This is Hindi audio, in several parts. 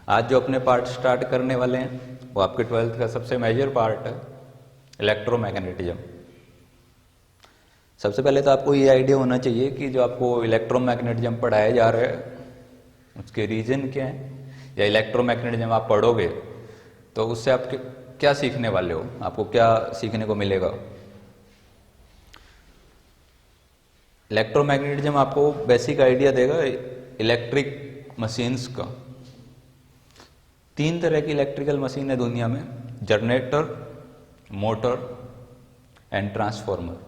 आज जो अपने पार्ट स्टार्ट करने वाले हैं वो आपके 12th का सबसे मेजर पार्ट है, इलेक्ट्रोमैग्नेटिज्म। सबसे पहले तो आपको ये आइडिया होना चाहिए कि जो आपको इलेक्ट्रोमैग्नेटिज्म पढ़ाया जा रहा है उसके रीजन क्या है, या इलेक्ट्रोमैग्नेटिज्म आप पढ़ोगे तो उससे आप क्या सीखने वाले हो, आपको क्या सीखने को मिलेगा। इलेक्ट्रोमैग्नेटिज्म आपको बेसिक आइडिया देगा इलेक्ट्रिक मशीन्स का। 3 तरह की इलेक्ट्रिकल मशीन है दुनिया में, generator, motor and transformer.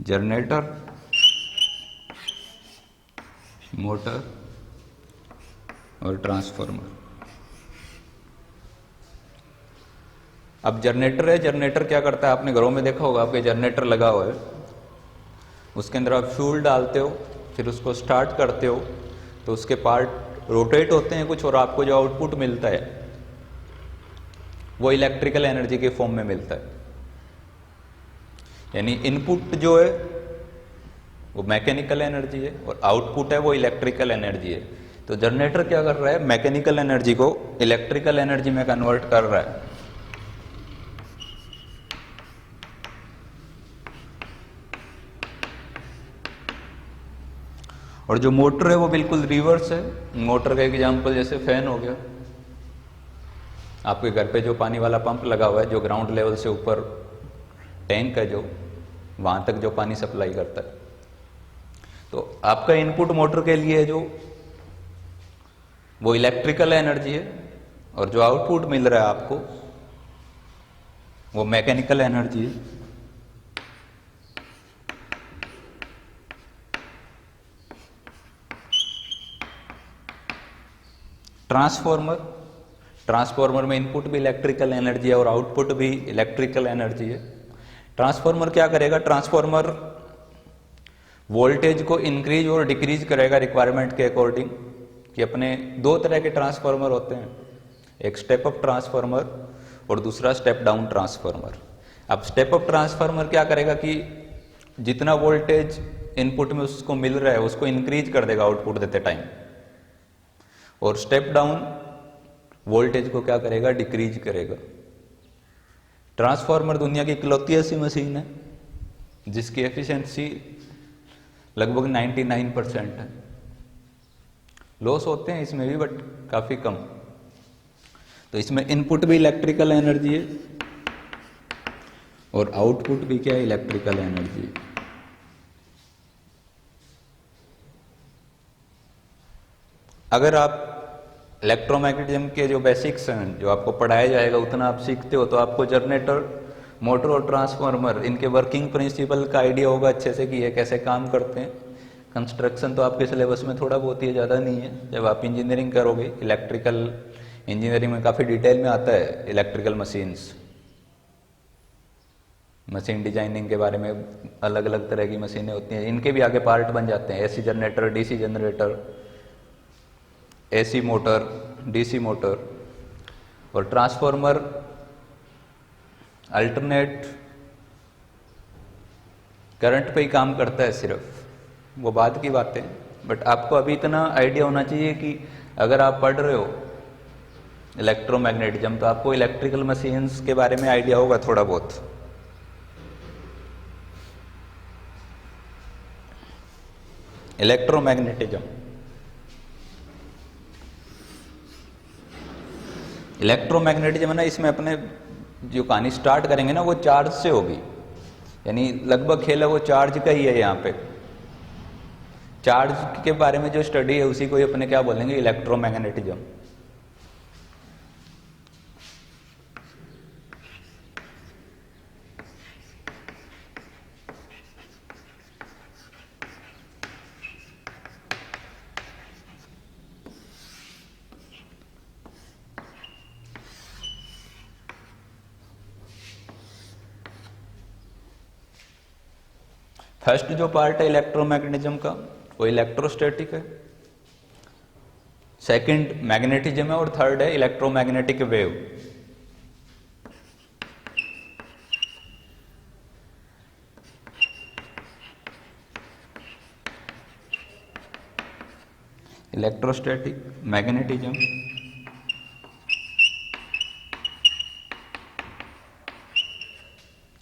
Generator, motor और ट्रांसफार्मर। अब जनरेटर है, जनरेटर क्या करता है, आपने घरों में देखा होगा, आपके जनरेटर लगा हुआ है, उसके अंदर आप फ्यूल डालते हो, फिर उसको स्टार्ट करते हो तो उसके पार्ट रोटेट होते हैं कुछ, और आपको जो आउटपुट मिलता है वो इलेक्ट्रिकल एनर्जी के फॉर्म में मिलता है। यानी इनपुट जो है वो मैकेनिकल एनर्जी है और आउटपुट है वो इलेक्ट्रिकल एनर्जी है। तो जनरेटर क्या कर रहा है, मैकेनिकल एनर्जी को इलेक्ट्रिकल एनर्जी में कन्वर्ट कर रहा है। और जो मोटर है वो बिल्कुल रिवर्स है। मोटर का एग्जांपल जैसे फैन हो गया, आपके घर पे जो पानी वाला पंप लगा हुआ है, जो ग्राउंड लेवल से ऊपर टैंक है जो वहां तक जो पानी सप्लाई करता है, तो आपका इनपुट मोटर के लिए जो वो इलेक्ट्रिकल एनर्जी है, और जो आउटपुट मिल रहा है आपको वो मैकेनिकल एनर्जी है। ट्रांसफॉर्मर, ट्रांसफॉर्मर में इनपुट भी इलेक्ट्रिकल एनर्जी है और आउटपुट भी इलेक्ट्रिकल एनर्जी है। ट्रांसफॉर्मर क्या करेगा, ट्रांसफॉर्मर वोल्टेज को इंक्रीज और डिक्रीज करेगा रिक्वायरमेंट के अकॉर्डिंग। कि अपने 2 तरह के ट्रांसफॉर्मर होते हैं, एक स्टेप अप ट्रांसफॉर्मर और दूसरा स्टेप डाउन ट्रांसफॉर्मर। अब स्टेप अप ट्रांसफॉर्मर क्या करेगा कि जितना वोल्टेज इनपुट में उसको मिल रहा है उसको इंक्रीज कर देगा आउटपुट देते टाइम, और स्टेप डाउन वोल्टेज को क्या करेगा, डिक्रीज करेगा। ट्रांसफॉर्मर दुनिया की इकलौती ऐसी मशीन है जिसकी एफिशिएंसी लगभग 99% है। लॉस होते हैं इसमें भी बट काफी कम। तो इसमें इनपुट भी इलेक्ट्रिकल एनर्जी है और आउटपुट भी क्या है, इलेक्ट्रिकल एनर्जी है। अगर आप इलेक्ट्रोमैग्नेटिज्म के जो बेसिक्स हैं जो आपको पढ़ाया जाएगा उतना आप सीखते हो तो आपको जनरेटर, मोटर और ट्रांसफार्मर इनके वर्किंग प्रिंसिपल का आइडिया होगा अच्छे से कि ये कैसे काम करते हैं। कंस्ट्रक्शन तो आपके सिलेबस में थोड़ा बहुत ही है, ज़्यादा नहीं है। जब आप इंजीनियरिंग करोगे, इलेक्ट्रिकल इंजीनियरिंग में काफ़ी डिटेल में आता है इलेक्ट्रिकल मशीन्स, मशीन डिजाइनिंग के बारे में, अलग अलग तरह की मशीनें होती हैं, इनके भी आगे पार्ट बन जाते हैं। AC generator, DC generator, AC motor, DC motor. और ट्रांसफॉर्मर अल्टरनेट करंट पे ही काम करता है सिर्फ, वो बाद की बात है। बट आपको अभी इतना आइडिया होना चाहिए कि अगर आप पढ़ रहे हो इलेक्ट्रोमैग्नेटिज्म तो आपको इलेक्ट्रिकल मशीन्स के बारे में आइडिया होगा थोड़ा बहुत। इलेक्ट्रोमैग्नेटिज्म, इलेक्ट्रोमैग्नेटिज्म है ना, इसमें अपने जो कहानी स्टार्ट करेंगे ना वो चार्ज से होगी। यानी लगभग खेल है वो चार्ज का ही है। यहाँ पे चार्ज के बारे में जो स्टडी है उसी को ही अपने क्या बोलेंगे, इलेक्ट्रोमैग्नेटिज्म। फर्स्ट जो पार्ट है इलेक्ट्रोमैग्नेटिज्म का वो इलेक्ट्रोस्टैटिक है, सेकंड मैग्नेटिज्म है और थर्ड है electromagnetic wave. Electrostatic, magnetism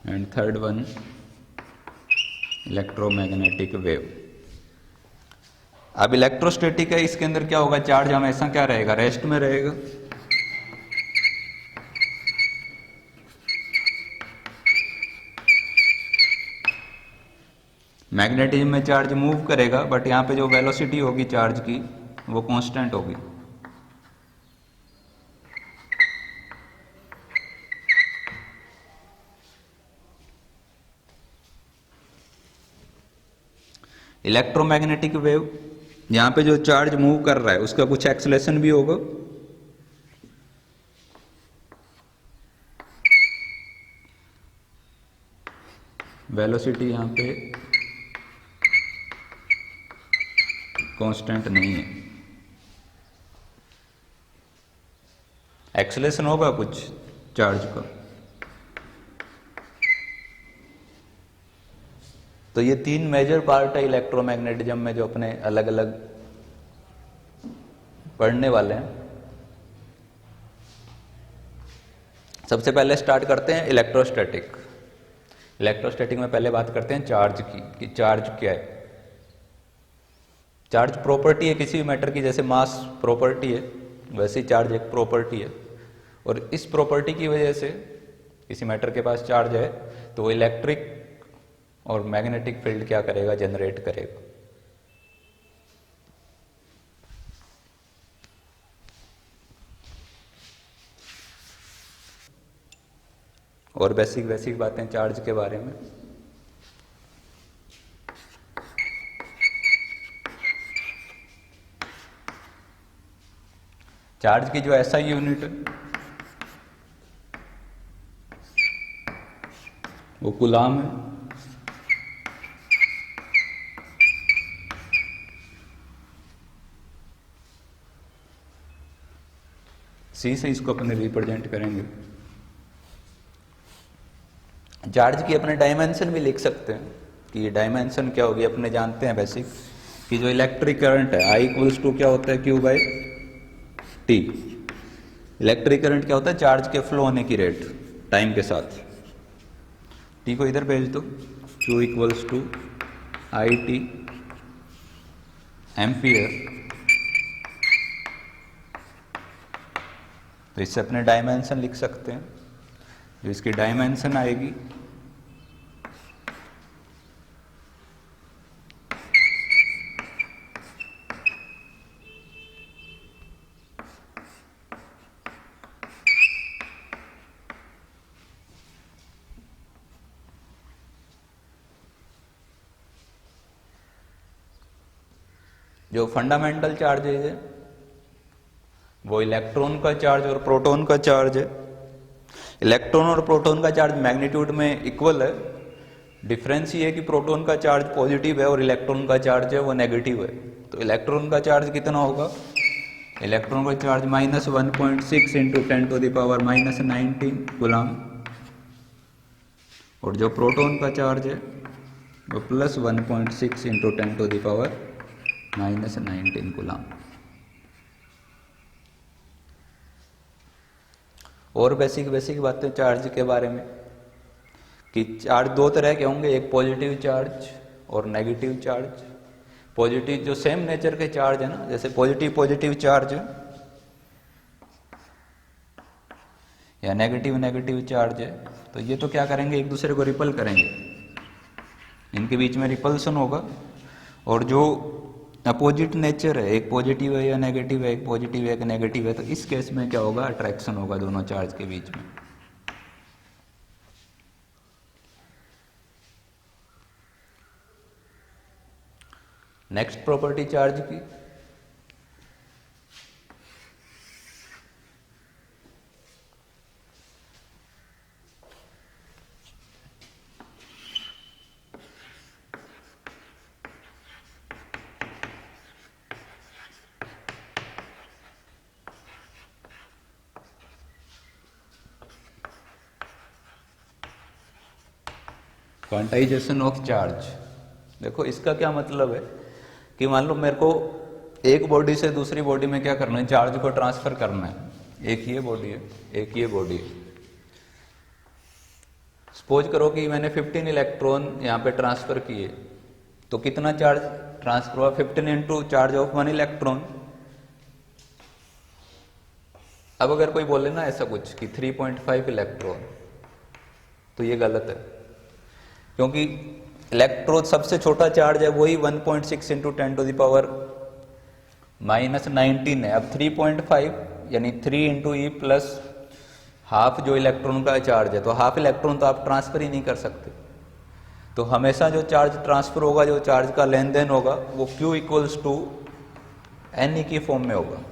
and third one electromagnetic wave. अब इलेक्ट्रोस्टैटिक है, इसके अंदर क्या होगा, चार्ज हमेशा क्या रहेगा, रेस्ट में रहेगा। मैग्नेटिज्म में चार्ज मूव करेगा, बट यहाँ पे जो वेलोसिटी होगी चार्ज की वो कांस्टेंट होगी। इलेक्ट्रोमैग्नेटिक वेव, यहाँ पे जो चार्ज मूव कर रहा है उसका कुछ एक्सेलेरेशन भी होगा, वेलोसिटी यहाँ पे कांस्टेंट नहीं है, एक्सेलेरेशन होगा कुछ चार्ज का। तो ये तीन मेजर पार्ट है इलेक्ट्रोमैग्नेटिज्म में जो अपने अलग अलग पढ़ने वाले हैं। सबसे पहले स्टार्ट करते हैं इलेक्ट्रोस्टैटिक। इलेक्ट्रोस्टैटिक में पहले बात करते हैं चार्ज की, कि चार्ज क्या है। चार्ज प्रॉपर्टी है किसी भी मैटर की, जैसे मास प्रॉपर्टी है वैसे ही चार्ज एक प्रॉपर्टी है, और इस प्रॉपर्टी की वजह से किसी मैटर के पास चार्ज है तो वो इलेक्ट्रिक और मैग्नेटिक फील्ड क्या करेगा, जनरेट करेगा। और बेसिक बेसिक बातें चार्ज के बारे में। चार्ज की जो SI यूनिट है वो कूलाम है। C से इसको अपने रिप्रेजेंट करेंगे। चार्ज की अपने डायमेंशन भी लिख सकते हैं कि ये डायमेंशन क्या होगी, अपने जानते हैं बेसिक कि जो इलेक्ट्रिक करंट है I इक्वल्स टू क्या होता है, Q/T। इलेक्ट्रिक करंट क्या होता है, चार्ज के फ्लो होने की रेट टाइम के साथ। T को इधर भेज दो, Q equals to IT ampere. तो इससे अपने डायमेंशन लिख सकते हैं, जो इसकी डायमेंशन आएगी जो फंडामेंटल चार्जेज है वो इलेक्ट्रॉन का चार्ज और प्रोटॉन का चार्ज है। इलेक्ट्रॉन और प्रोटॉन का चार्ज मैग्नीट्यूड में इक्वल है, डिफरेंस ये है कि प्रोटॉन का चार्ज पॉजिटिव है और इलेक्ट्रॉन का चार्ज है वो नेगेटिव है। तो इलेक्ट्रॉन का चार्ज कितना होगा, इलेक्ट्रॉन का चार्ज -1.6 इंटू 10⁻⁻19 कूलम, और जो प्रोटॉन का चार्ज है वो +1.6 इंटू 10⁻⁻19 कूलम। और बेसिक बेसिक बातें चार्ज के बारे में कि चार्ज दो तरह के होंगे, एक पॉजिटिव चार्ज और नेगेटिव चार्ज। पॉजिटिव जो सेम नेचर के चार्ज है ना, जैसे पॉजिटिव पॉजिटिव चार्ज या नेगेटिव नेगेटिव चार्ज है, तो ये तो क्या करेंगे, एक दूसरे को रिपल करेंगे, इनके बीच में रिपल्सन होगा। और जो अपोजिट नेचर है, एक पॉजिटिव है या नेगेटिव है, एक पॉजिटिव है एक नेगेटिव है, तो इस केस में क्या होगा, अट्रैक्शन होगा दोनों चार्ज के बीच में। नेक्स्ट प्रॉपर्टी चार्ज की, क्वांटाइजेशन ऑफ चार्ज। देखो इसका क्या मतलब है कि मान लो मेरे को एक बॉडी से दूसरी बॉडी में क्या करना है, चार्ज को ट्रांसफर करना है। एक ये बॉडी है, एक ये बॉडी है। सपोज करो कि मैंने 15 इलेक्ट्रॉन यहाँ पे ट्रांसफर किए, तो कितना चार्ज ट्रांसफर हुआ? 15 इंटू चार्ज ऑफ 1 इलेक्ट्रॉन। अब अगर कोई बोले ना ऐसा कुछ कि 3.5 इलेक्ट्रॉन, तो ये गलत है, क्योंकि इलेक्ट्रॉन सबसे छोटा चार्ज है वही 1.6 इंटू 10⁻⁻19 है। अब 3.5 यानी 3 इंटू ई प्लस हाफ जो इलेक्ट्रॉन का चार्ज है, तो हाफ इलेक्ट्रॉन तो आप ट्रांसफर ही नहीं कर सकते। तो हमेशा जो चार्ज ट्रांसफर होगा, जो चार्ज का लेन देन होगा, वो Q इक्वल्स टू एन की फॉर्म में होगा।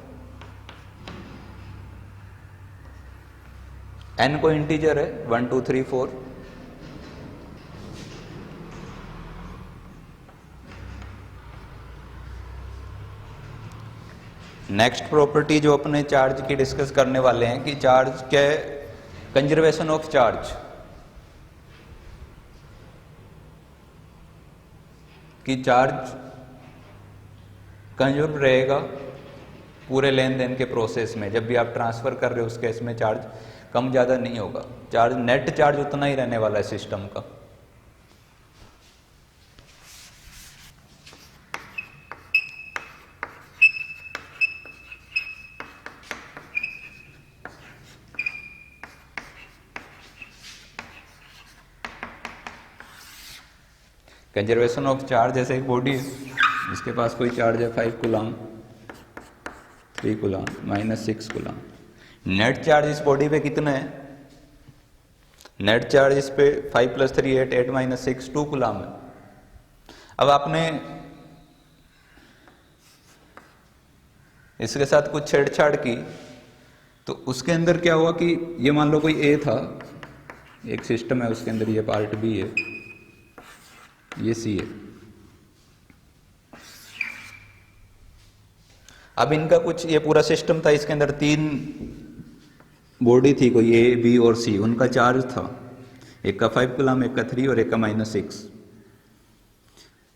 एन को इंटीजर है 1 2 3 4। नेक्स्ट प्रॉपर्टी जो अपने चार्ज की डिस्कस करने वाले हैं कि चार्ज के कंजर्वेशन ऑफ चार्ज, कि चार्ज कंजर्व रहेगा पूरे लेन देन के प्रोसेस में। जब भी आप ट्रांसफर कर रहे हो उस केस में चार्ज कम ज़्यादा नहीं होगा, चार्ज नेट चार्ज उतना ही रहने वाला है सिस्टम का। कंजर्वेशन ऑफ चार्ज, जैसे एक बॉडी है जिसके पास कोई चार्ज है 5 coulomb, 3 coulomb, -6 coulomb. Net charge इस बॉडी पे कितना है? नेट चार्ज इस पे 5 + 3 8, 8 - 6 2 कूलम है। अब आपने इसके साथ कुछ छेड़छाड़ की, तो उसके अंदर क्या हुआ कि ये मान लो कोई ए था, एक सिस्टम है, उसके अंदर ये पार्ट बी है, ये सी है। अब इनका कुछ ये पूरा सिस्टम था, इसके अंदर 3 बॉडी थी, कोई ए बी और सी, उनका चार्ज था, एक का 5 कूलम, एक का 3 और एक का -6।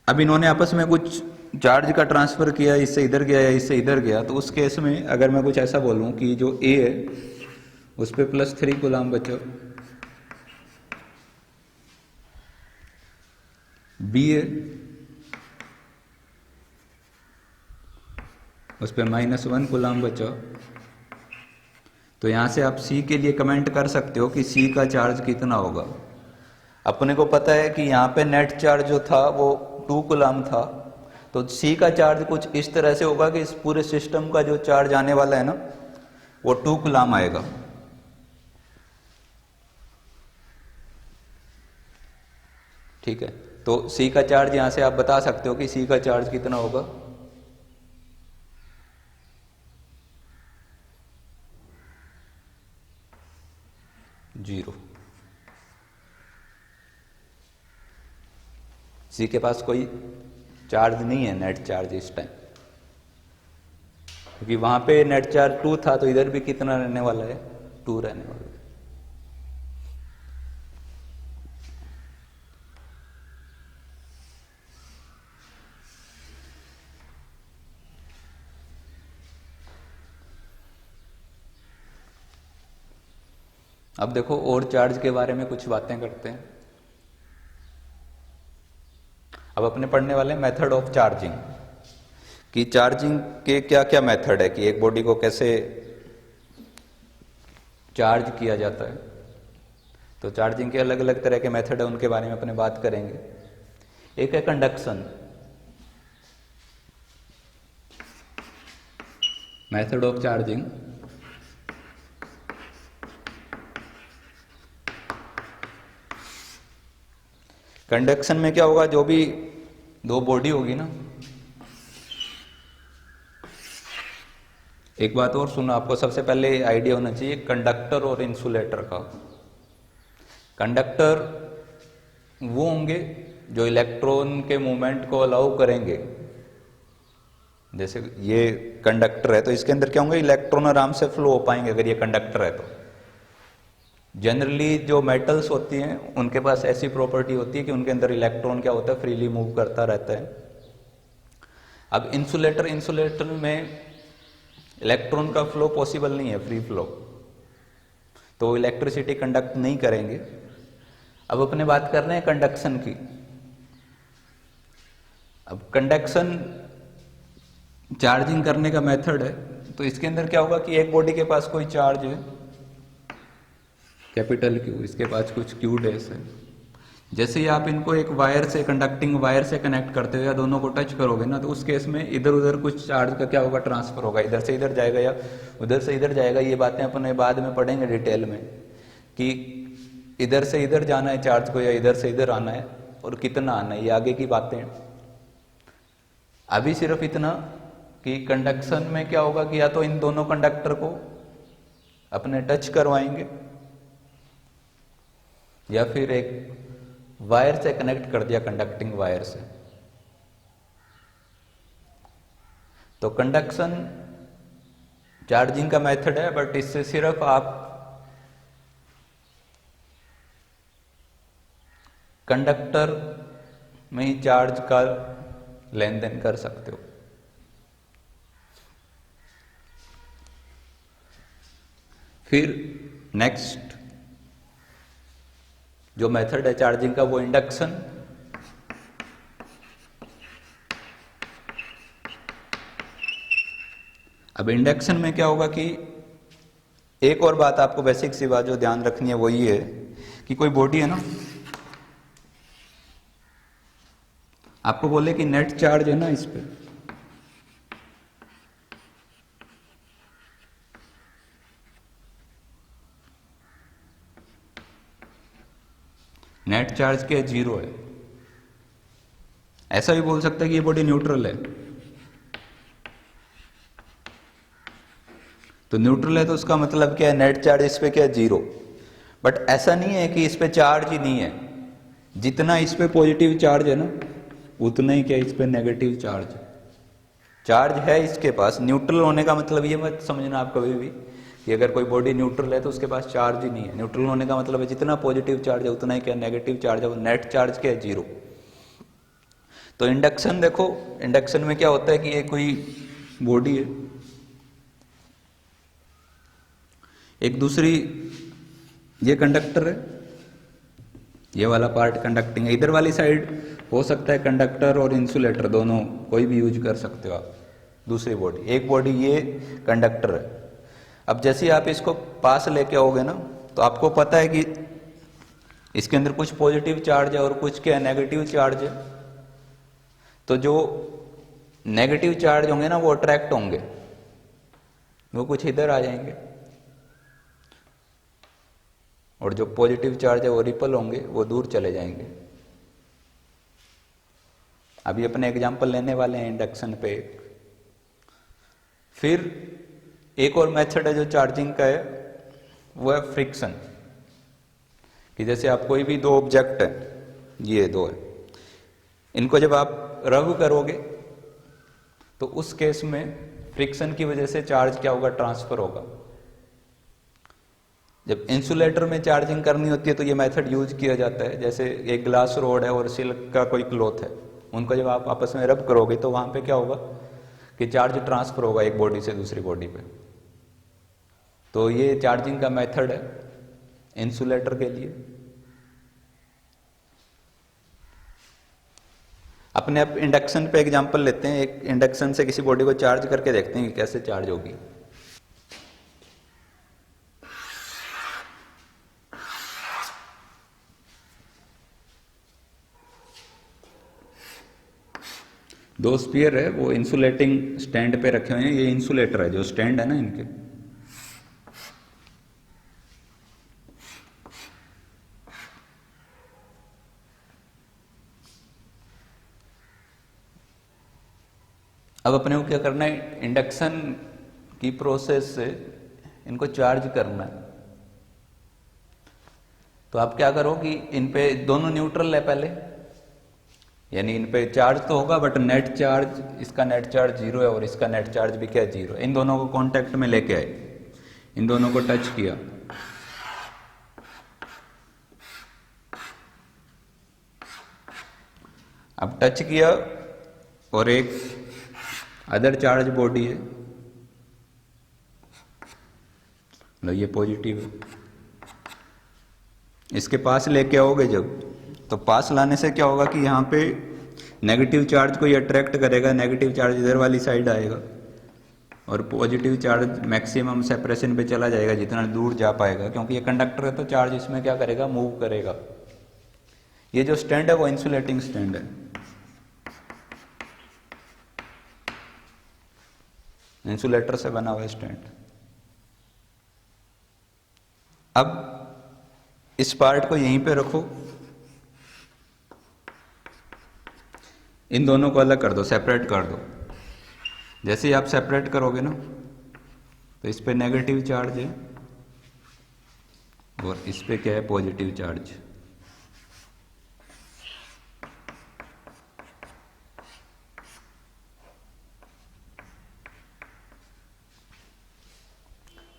अब इन्होंने आपस में कुछ चार्ज का ट्रांसफर किया, इससे इधर गया या इससे इधर गया। तो उस केस में अगर मैं कुछ ऐसा बोलूं कि जो ए है उस पर +3 कूलम बचा, बी है उस पर -1 कूलम बचा, तो यहां से आप सी के लिए कमेंट कर सकते हो कि सी का चार्ज कितना होगा। अपने को पता है कि यहाँ पे नेट चार्ज जो था वो 2 कूलम था, तो सी का चार्ज कुछ इस तरह से होगा कि इस पूरे सिस्टम का जो चार्ज आने वाला है ना, वो 2 कूलम आएगा। ठीक है, तो सी का चार्ज यहां से आप बता सकते हो कि सी का चार्ज कितना होगा। जीरो। सी के पास कोई चार्ज नहीं है, नेट चार्ज इस टाइम, क्योंकि वहां पे नेट चार्ज 2 था, तो इधर भी कितना रहने वाला है? 2 रहने वाला है। अब देखो और चार्ज के बारे में कुछ बातें करते हैं। अब अपने पढ़ने वाले मेथड ऑफ चार्जिंग, कि चार्जिंग के क्या क्या मेथड है, कि एक बॉडी को कैसे चार्ज किया जाता है। तो चार्जिंग के अलग अलग तरह के मेथड है, उनके बारे में अपने बात करेंगे। एक है conduction, method of charging. Conduction में क्या होगा, जो भी 2 बॉडी होगी ना, एक बात और सुनो, आपको सबसे पहले आइडिया होना चाहिए कंडक्टर और इंसुलेटर का। कंडक्टर वो होंगे जो इलेक्ट्रॉन के मूवमेंट को अलाउ करेंगे। जैसे ये कंडक्टर है, तो इसके अंदर क्या होंगे, इलेक्ट्रॉन आराम से फ्लो हो पाएंगे अगर ये कंडक्टर है तो। जनरली जो मेटल्स होती हैं उनके पास ऐसी प्रॉपर्टी होती है कि उनके अंदर इलेक्ट्रॉन क्या होता है, फ्रीली मूव करता रहता है। अब इंसुलेटर में इलेक्ट्रॉन का फ्लो पॉसिबल नहीं है, फ्री फ्लो, तो वो इलेक्ट्रिसिटी कंडक्ट नहीं करेंगे। अब अपने बात कर रहे हैं कंडक्शन की। अब कंडक्शन चार्जिंग करने का मेथड है, तो इसके अंदर क्या होगा कि एक बॉडी के पास कोई चार्ज है कैपिटल क्यू, इसके पास कुछ क्यू डैश है। जैसे ही आप इनको एक वायर से, कंडक्टिंग वायर से कनेक्ट करते हो या दोनों को टच करोगे ना, तो उस केस में इधर उधर कुछ चार्ज का क्या होगा, ट्रांसफर होगा, इधर से इधर जाएगा या उधर से इधर जाएगा। ये बातें अपन बाद में पढ़ेंगे डिटेल में कि इधर से इधर जाना है चार्ज को या इधर से इधर आना है और कितना आना है, ये आगे की बातें। अभी सिर्फ इतना कि कंडक्शन में क्या होगा कि या तो इन दोनों कंडक्टर को अपने टच करवाएंगे या फिर एक वायर से कनेक्ट कर दिया, कंडक्टिंग वायर से। तो कंडक्शन चार्जिंग का मेथड है, बट इससे सिर्फ आप कंडक्टर में ही चार्ज का लेन देन कर सकते हो। फिर नेक्स्ट जो मेथड है चार्जिंग का वो इंडक्शन। अब इंडक्शन में क्या होगा कि एक और बात आपको बेसिक सी बात जो ध्यान रखनी है वो ये है कि कोई बॉडी है ना, आपको बोले कि नेट चार्ज है ना इस पे, नेट चार्ज के 0 है। ऐसा भी बोल सकता है कि ये बॉडी न्यूट्रल है। तो न्यूट्रल है तो उसका मतलब क्या है, नेट चार्ज इस पे क्या है, 0। बट ऐसा नहीं है कि इस पे चार्ज ही नहीं है, जितना इस पे पॉजिटिव चार्ज है ना उतना ही क्या इस पे नेगेटिव चार्ज है इसके पास। न्यूट्रल होने का मतलब ये मत समझना आप कभी भी कि अगर कोई बॉडी न्यूट्रल है तो उसके पास चार्ज ही नहीं है। न्यूट्रल होने का मतलब है जितना पॉजिटिव चार्ज है उतना ही क्या नेगेटिव चार्ज है, वो नेट चार्ज क्या है, 0। तो इंडक्शन देखो, इंडक्शन में क्या होता है कि ये कोई बॉडी है, एक दूसरी ये कंडक्टर है, ये वाला पार्ट कंडक्टिंग है, इधर वाली साइड हो सकता है कंडक्टर और इंसुलेटर दोनों कोई भी यूज कर सकते हो आप। दूसरी बॉडी, एक बॉडी ये कंडक्टर है। अब जैसे ही आप इसको पास लेके आओगे ना तो आपको पता है कि इसके अंदर कुछ पॉजिटिव चार्ज है और कुछ क्या नेगेटिव चार्ज है। तो जो नेगेटिव चार्ज होंगे ना वो अट्रैक्ट होंगे, वो कुछ इधर आ जाएंगे, और जो पॉजिटिव चार्ज है वो रिपल होंगे, वो दूर चले जाएंगे। अभी अपने एग्जांपल लेने वाले हैं इंडक्शन पे। फिर एक और मेथड है जो चार्जिंग का है, वो है फ्रिक्शन। कि जैसे आप कोई भी दो ऑब्जेक्ट है, ये दो है, इनको जब आप रब करोगे तो उस केस में फ्रिक्शन की वजह से चार्ज क्या होगा, ट्रांसफर होगा। जब इंसुलेटर में चार्जिंग करनी होती है तो ये मेथड यूज किया जाता है। जैसे एक ग्लास रोड है और सिल्क का कोई क्लॉथ है, उनको जब आप आपस में रब करोगे तो वहां पे क्या होगा कि चार्ज ट्रांसफर होगा एक बॉडी से दूसरी बॉडी पे। तो ये चार्जिंग का मेथड है इंसुलेटर के लिए। अपने आप इंडक्शन पे एग्जांपल लेते हैं, एक इंडक्शन से किसी बॉडी को चार्ज करके देखते हैं कि कैसे चार्ज होगी। दो स्पीयर है, वो इंसुलेटिंग स्टैंड पे रखे हुए हैं। ये इंसुलेटर है, जो स्टैंड है ना इनके, अब अपने को क्या करना है, इंडक्शन की प्रोसेस से इनको चार्ज करना है। तो आप क्या करो कि इन पे दोनों न्यूट्रल है पहले, यानी इन पे चार्ज तो होगा बट नेट चार्ज, इसका नेट चार्ज 0 है और इसका नेट चार्ज भी क्या है, 0 है। इन दोनों को कांटेक्ट में लेके आए, इन दोनों को टच किया, अब टच किया और एक अदर चार्ज बॉडी है, लो ये पॉजिटिव है, इसके पास लेके आओगे जब, तो पास लाने से क्या होगा कि यहाँ पे नेगेटिव चार्ज को ये अट्रैक्ट करेगा, नेगेटिव चार्ज इधर वाली साइड आएगा और पॉजिटिव चार्ज मैक्सिमम सेपरेशन पे चला जाएगा जितना दूर जा पाएगा, क्योंकि ये कंडक्टर है तो चार्ज इसमें क्या करेगा, मूव करेगा। ये जो स्टैंड है वो इंसुलेटिंग स्टैंड है, इंसुलेटर से बना हुआ स्टैंड। अब इस पार्ट को यहीं पे रखो, इन दोनों को अलग कर दो, सेपरेट कर दो। जैसे ही आप सेपरेट करोगे ना तो इस पे नेगेटिव चार्ज है और इस पे क्या है, पॉजिटिव चार्ज।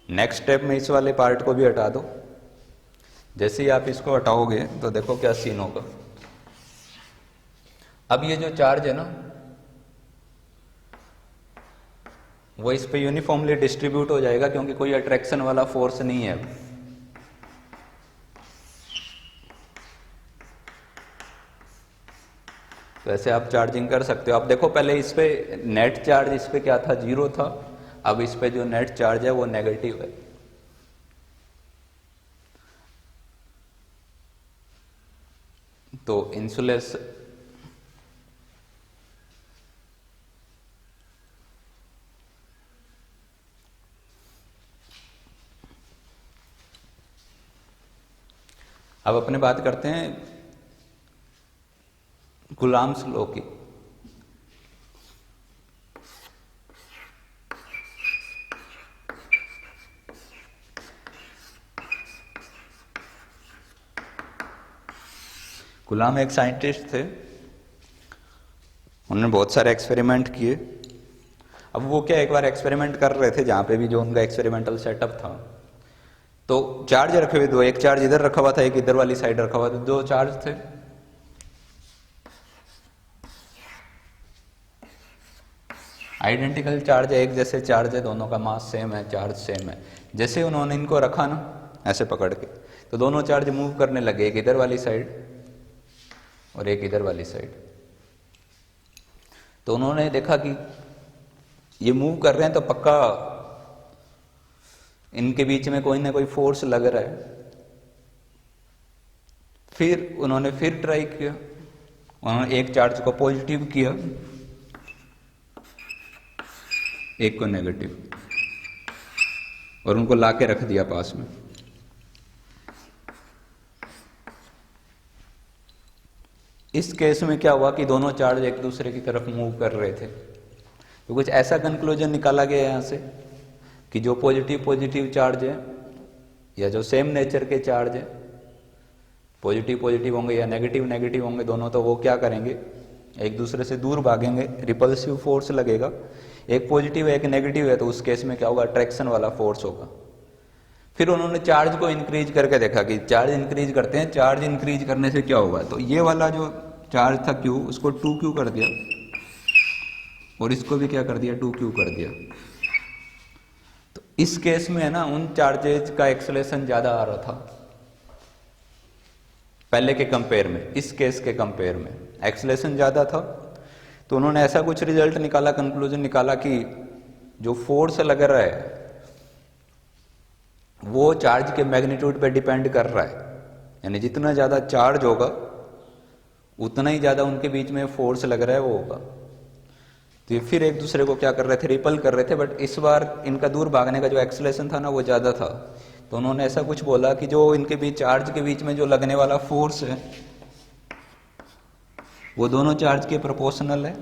नेक्स्ट स्टेप में इस वाले पार्ट को भी हटा दो। जैसे ही आप इसको हटाओगे तो देखो क्या सीन होगा। अब ये जो चार्ज है ना वो इस पे यूनिफॉर्मली डिस्ट्रीब्यूट हो जाएगा, क्योंकि कोई अट्रैक्शन वाला फोर्स नहीं है। तो ऐसे आप चार्जिंग कर सकते हो। आप देखो पहले इस पे नेट चार्ज इस पे क्या था, 0 था। अब इस पे जो नेट चार्ज है वो नेगेटिव है। तो इंसुलेस अब अपने बात करते हैं कूलॉम्स लॉ की। कूलॉम एक साइंटिस्ट थे, उन्होंने बहुत सारे एक्सपेरिमेंट किए। अब वो क्या, एक बार एक्सपेरिमेंट कर रहे थे जहां पे भी जो उनका एक्सपेरिमेंटल सेटअप था, तो चार्ज रखे हुए दो, एक चार्ज इधर रखा हुआ था, एक इधर वाली साइड रखा हुआ था, दो चार्ज थे। आइडेंटिकल चार्ज है, एक जैसे चार्ज है, दोनों का मास सेम है, चार्ज सेम है। जैसे उन्होंने इनको रखा ना ऐसे पकड़ के, तो दोनों चार्ज मूव करने लगे, एक इधर वाली साइड और एक इधर वाली साइड। तो उन्होंने देखा कि ये मूव कर रहे हैं तो पक्का इनके बीच में कोई ना कोई फोर्स लग रहा है। फिर उन्होंने फिर ट्राई किया, उन्होंने एक चार्ज को पॉजिटिव किया, एक को नेगेटिव, और उनको लाके रख दिया पास में। इस केस में क्या हुआ कि दोनों चार्ज एक दूसरे की तरफ मूव कर रहे थे। तो कुछ ऐसा कंक्लूजन निकाला गया यहाँ से कि जो पॉजिटिव पॉजिटिव चार्ज है या जो सेम नेचर के चार्ज है, पॉजिटिव पॉजिटिव होंगे या नेगेटिव नेगेटिव होंगे दोनों, तो वो क्या करेंगे, एक दूसरे से दूर भागेंगे, रिपल्सिव फोर्स लगेगा। एक पॉजिटिव है एक नेगेटिव है तो उस केस में क्या होगा, अट्रैक्शन वाला फोर्स होगा। फिर उन्होंने चार्ज को इंक्रीज करके देखा कि चार्ज इंक्रीज करते हैं, चार्ज इंक्रीज करने से क्या होगा। तो ये वाला जो चार्ज था Q, उसको 2Q कर दिया और इसको भी क्या कर दिया, 2Q कर दिया। तो इस केस में है ना, उन चार्जेज का एक्सेलरेशन ज्यादा आ रहा था पहले के कंपेयर में। इस केस के कंपेयर में एक्सेलरेशन ज्यादा था। तो उन्होंने ऐसा कुछ रिजल्ट निकाला, कंक्लूजन निकाला कि जो फोर्स लग रहा है वो चार्ज के मैग्नीट्यूड पे डिपेंड कर रहा है। यानी जितना ज्यादा चार्ज होगा उतना ही ज्यादा उनके बीच में फोर्स लग रहा है वो होगा। तो ये फिर एक दूसरे को क्या कर रहे थे, रिपल कर रहे थे। बट इस बार इनका दूर भागने का जो एक्सेलरेशन था ना वो ज्यादा था। तो उन्होंने ऐसा कुछ बोला कि जो इनके बीच चार्ज के बीच में जो लगने वाला फोर्स है वो दोनों चार्ज के प्रोपोर्शनल है।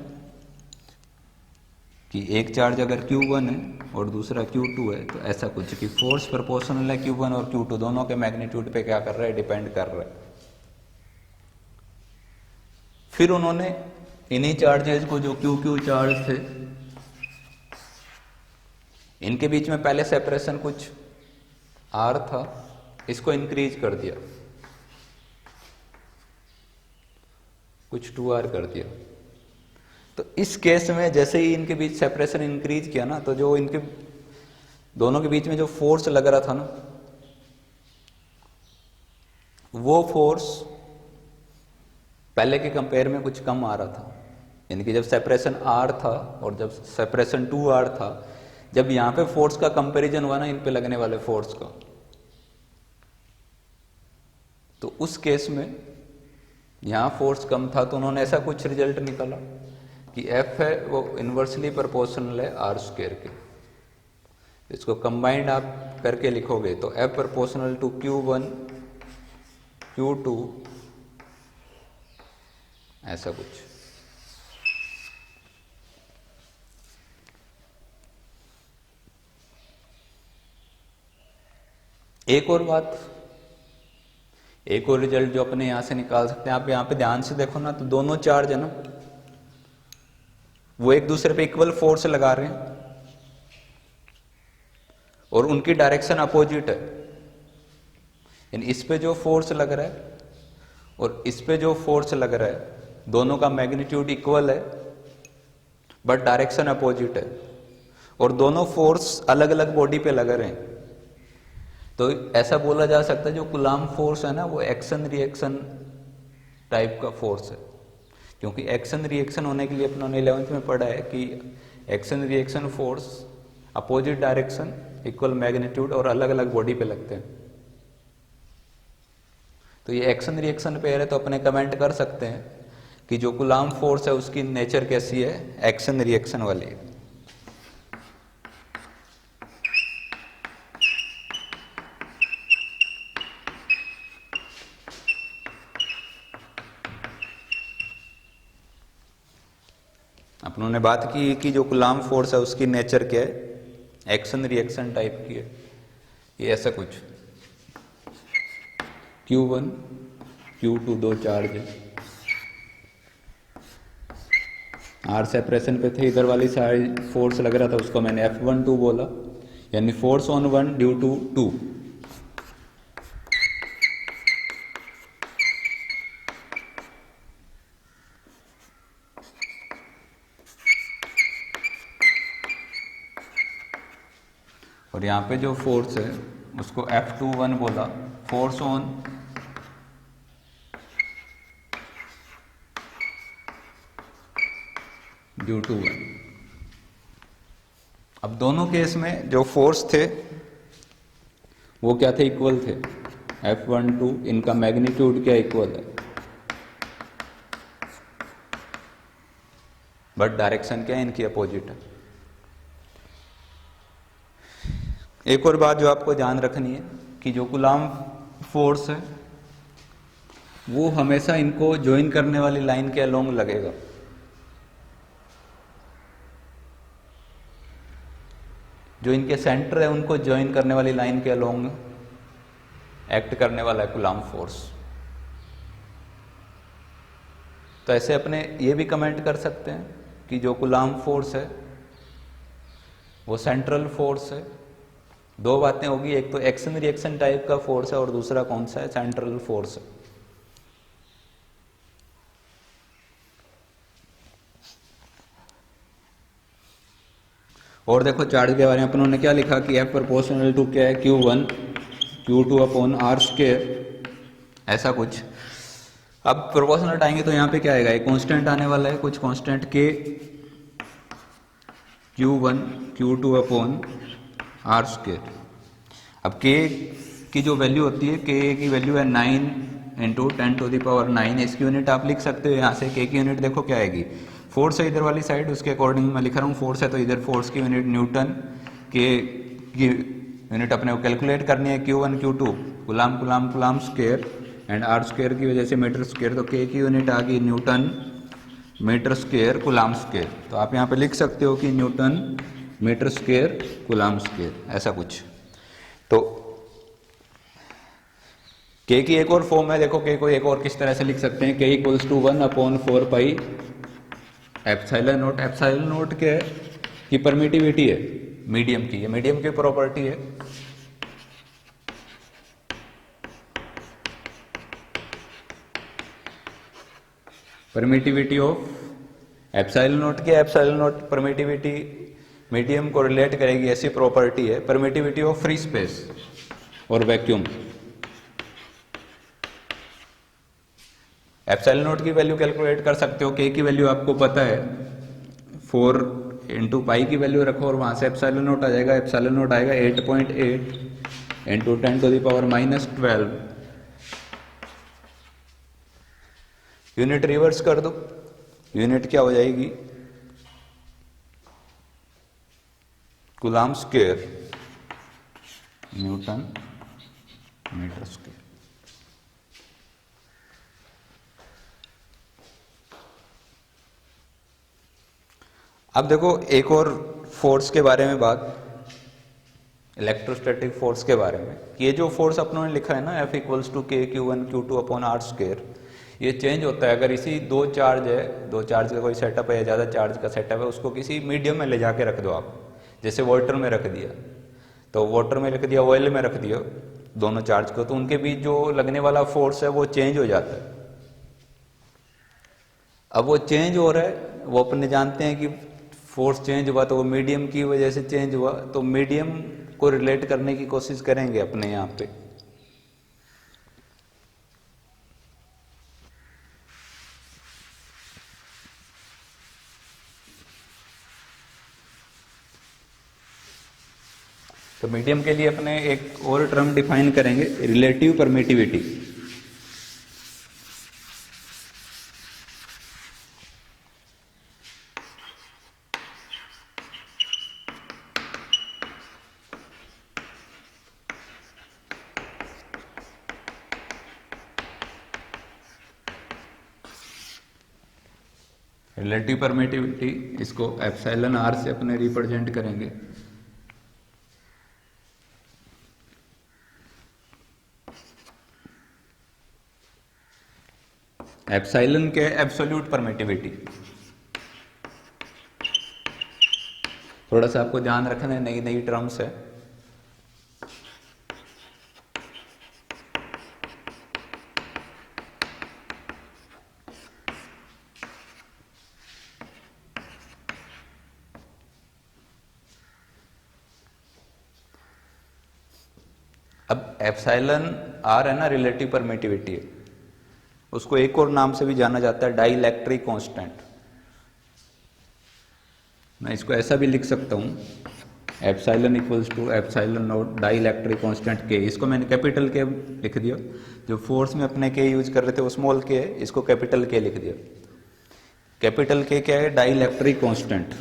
कि एक चार्ज अगर Q1 है और दूसरा Q2 है तो ऐसा कुछ कि फोर्स प्रोपोर्शनल है Q1 और Q2 दोनों के मैग्नीट्यूड पे क्या कर रहा है, डिपेंड कर रहा है। फिर उन्होंने इन्हीं चार्जेस को जो QQ चार्ज थे इनके बीच में पहले सेपरेशन कुछ R था, इसको इंक्रीज कर दिया। कुछ 2r कर दिया। तो इस केस में जैसे ही इनके बीच सेपरेशन इंक्रीज किया ना, तो जो इनके दोनों के बीच में जो फोर्स लग रहा था ना, वो फोर्स पहले के कंपेयर में कुछ कम आ रहा था। यानी कि जब सेपरेशन r था और जब सेपरेशन 2r था, जब यहाँ पे फोर्स का कंपैरिजन हुआ ना इन पे लगने वाले फोर्स का, तो उस केस में यहाँ फोर्स कम था, तो उन्होंने ऐसा कुछ रिजल्ट निकाला कि F है वो इन्वर्सली प्रोपोर्शनल है r स्क्वायर के। इसको कंबाइंड आप करके लिखोगे तो F proportional to Q1 Q2 ऐसा कुछ। एक और बात, एक और रिजल्ट जो अपने यहां से निकाल सकते हैं, आप यहां पे ध्यान से देखो ना, तो दोनों चार्ज है ना वो एक दूसरे पे इक्वल फोर्स लगा रहे हैं और उनकी डायरेक्शन अपोजिट है। यानी इस पे जो फोर्स लग रहा है और इस पे जो फोर्स लग रहा है, दोनों का मैग्नीट्यूड इक्वल है बट डायरेक्शन अपोजिट है, और दोनों फोर्स अलग अलग बॉडी पे लग रहे हैं। तो ऐसा बोला जा सकता है जो कूलाम्ब फोर्स है ना, वो एक्शन रिएक्शन टाइप का फोर्स है। क्योंकि एक्शन रिएक्शन होने के लिए अपने 11th में पढ़ा है कि action reaction force opposite direction equal magnitude और अलग अलग बॉडी पे लगते हैं। तो ये एक्शन रिएक्शन पेयर है, तो अपने कमेंट कर सकते हैं कि जो कूलाम्ब फोर्स है उसकी नेचर कैसी है, एक्शन रिएक्शन वाली है। अपनों ने बात की कि जो कूलाम्ब फोर्स है उसकी नेचर क्या है, एक्शन रिएक्शन टाइप की है। ये ऐसा कुछ Q1 Q2 दो चार्ज है, R सेपरेशन पे थे, इधर वाली साइड फोर्स लग रहा था, उसको मैंने F12 बोला, यानी फोर्स ऑन 1 ड्यू टू 2। और यहाँ पे जो फोर्स है उसको F21 बोला, फोर्स ऑन ड्यू टू 1। अब दोनों केस में जो फोर्स थे वो क्या थे, इक्वल थे। F12 इनका मैग्नीट्यूड क्या इक्वल है, बट डायरेक्शन क्या है इनकी अपोजिट है। एक और बात जो आपको ध्यान रखनी है कि जो कूलाम्ब फोर्स है वो हमेशा इनको ज्वाइन करने वाली लाइन के अलोंग लगेगा। जो इनके सेंटर है उनको ज्वाइन करने वाली लाइन के अलोंग एक्ट करने वाला है कूलाम्ब फोर्स। तो ऐसे अपने ये भी कमेंट कर सकते हैं कि जो कूलाम्ब फोर्स है वो सेंट्रल फोर्स है। दो बातें होगी, एक तो एक्शन रिएक्शन टाइप का फोर्स है और दूसरा कौन सा है, सेंट्रल फोर्स है। और देखो चार्ज के बारे में अपनों ने क्या लिखा कि F प्रोपोर्शनल टू क्या है, Q1 Q2 upon R square, ऐसा कुछ। अब प्रोपोर्शनल हटाएंगे तो यहाँ पे क्या आएगा, एक कांस्टेंट आने वाला है, कुछ constant K Q1 Q2 upon R square. अब K की जो वैल्यू होती है, K की वैल्यू है 9 इंटू 10⁻⁹। इसकी यूनिट आप लिख सकते हो यहाँ से। K की यूनिट देखो क्या आएगी, फोर्स है इधर वाली साइड, उसके अकॉर्डिंग मैं लिख रहा हूँ। फोर्स है तो इधर फोर्स की यूनिट न्यूटन, K की यूनिट अपने को कैलकुलेट करनी है, Q1 Q2 coulomb square and R square की वजह से मीटर स्क्वायर, तो K की यूनिट आ गई newton metre square coulomb square. तो आप यहाँ पे लिख सकते हो कि newton metre square coulomb square, ऐसा कुछ। तो K की एक और फॉर्म है, देखो K को एक और किस तरह से लिख सकते हैं, K equals to 1/4 epsilon naught. Epsilon naught क्या है कि परमिटिविटी है मीडियम की, ये मीडियम की प्रॉपर्टी है। परमिटिविटी ऑफ एप्सिलॉन नॉट की, एप्सिलॉन नॉट परमिटिविटी मीडियम को रिलेट करेगी, ऐसी प्रॉपर्टी है। परमिटिविटी ऑफ फ्री स्पेस और वैक्यूम, एप्सिलॉन नॉट की वैल्यू कैलकुलेट कर सकते हो। के की वैल्यू आपको पता है, 4 इंटू पाई की वैल्यू रखो और वहां से एप्सिलॉन नॉट आ जाएगा। एप्सिलॉन नॉट आएगा 8.8 इंटू 10⁻⁻12। यूनिट रिवर्स कर दो, यूनिट क्या हो जाएगी, coulomb square newton metre square. अब देखो एक और फोर्स के बारे में बात, इलेक्ट्रोस्टैटिक फोर्स के बारे में। ये जो फोर्स अपनों ने लिखा है ना, F इक्वल्स टू के Q1 Q2 upon R square, ये चेंज होता है अगर इसी दो चार्ज है, दो चार्ज का कोई सेटअप है या ज़्यादा चार्ज का सेटअप है, उसको किसी मीडियम में ले जाके रख दो आप। जैसे वाटर में रख दिया, तो वाटर में रख दिया, ऑयल में रख दिया दोनों चार्ज को, तो उनके बीच जो लगने वाला फोर्स है वो चेंज हो जाता है। अब वो चेंज हो रहा है, वो अपने जानते हैं कि फोर्स चेंज हुआ तो वो मीडियम की वजह से चेंज हुआ, तो मीडियम को रिलेट करने की कोशिश करेंगे अपने यहाँ पे। तो मीडियम के लिए अपने एक और टर्म डिफाइन करेंगे, रिलेटिव परमिटिविटी। रिलेटिव परमिटिविटी, इसको एप्सिलॉन आर से अपने रिप्रेजेंट करेंगे। एप्सिलॉन के एब्सोल्यूट परमिटिविटी, थोड़ा सा आपको ध्यान रखना है, नई नई टर्म्स है। अब एप्सिलॉन आर है ना, रिलेटिव परमिटिविटी है, उसको एक और नाम से भी जाना जाता है, डाइलेक्ट्रिक कांस्टेंट। मैं इसको ऐसा भी लिख सकता हूँ, epsilon equals to epsilon naught dielectric constant के। इसको मैंने कैपिटल के लिख दिया, जो फोर्स में अपने के यूज कर रहे थे वो स्मॉल के है, इसको कैपिटल के लिख दिया। कैपिटल के क्या है, डाइलेक्ट्रिक कांस्टेंट।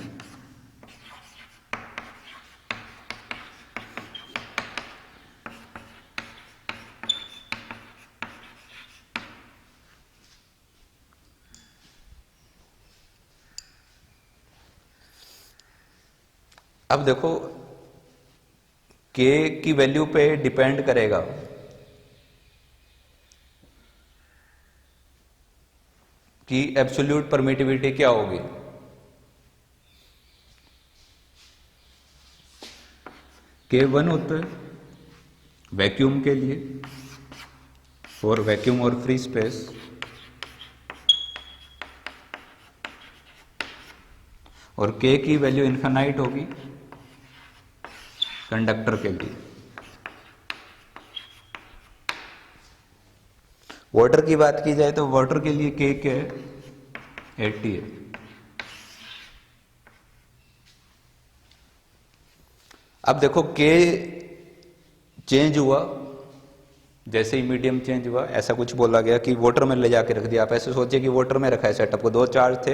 अब देखो के की वैल्यू पे डिपेंड करेगा कि एब्सोल्यूट परमिटिविटी क्या होगी। के 1 होता है वैक्यूम के लिए, फॉर वैक्यूम और फ्री स्पेस, और के की वैल्यू इनफाइनाइट होगी कंडक्टर के लिए। वाटर की बात की जाए तो वाटर के लिए के क्या है, 80 है। अब देखो के चेंज हुआ, जैसे ही मीडियम चेंज हुआ, ऐसा कुछ बोला गया कि वाटर में ले जाके रख दिया। आप ऐसे सोचिए कि वाटर में रखा है सेटअप को, दो चार्ज थे,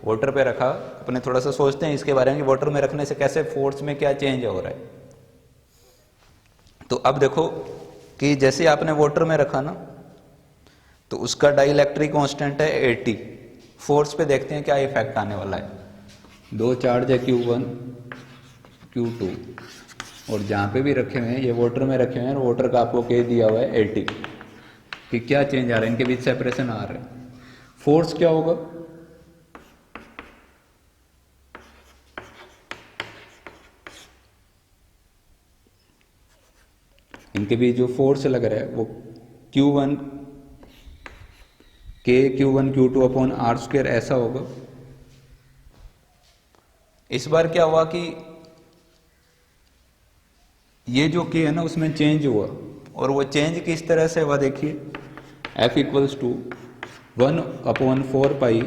वाटर पे रखा, अपने थोड़ा सा सोचते हैं इसके बारे में कि वाटर में रखने से कैसे फोर्स में क्या चेंज हो रहा है। तो अब देखो कि जैसे आपने वाटर में रखा ना, तो उसका डाइलेक्ट्रिक कांस्टेंट है 80। फोर्स पे देखते हैं क्या इफेक्ट आने वाला है। दो चार्ज है Q1 Q2, और जहाँ पे भी रखे हुए हैं ये वाटर में रखे हुए हैं, वाटर का आपको के दिया हुआ है 80, कि क्या चेंज आ रहा है, इनके बीच सेपरेशन आ रहा है। फोर्स क्या होगा, इनके बीच जो फोर्स लग रहा है वो Q1 के Q1 Q2 upon R square ऐसा होगा। इस बार क्या हुआ कि ये जो के है ना उसमें चेंज हुआ, और वो चेंज किस तरह से हुआ देखिए, F equals to 1/4 pi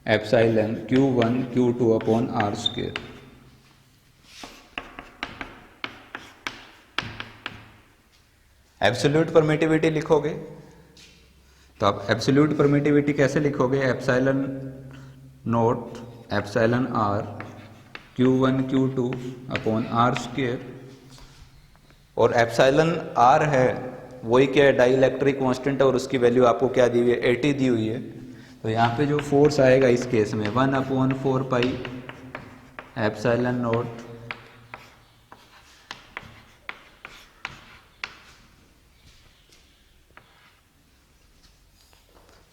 epsilon Q1 Q2 upon R square. Absolute permittivity लिखोगे तो आप एब्सोल्यूट परमिटिविटी कैसे लिखोगे, epsilon naught epsilon R Q1 Q2 upon R square, और एप्साइलन आर है वही क्या है, डाई इलेक्ट्रिक कॉन्स्टेंट है, और उसकी वैल्यू आपको क्या दी हुई है, 80 दी हुई है। तो यहाँ पे जो फोर्स आएगा इस केस में 1/4 पाई एप्साइलन नोट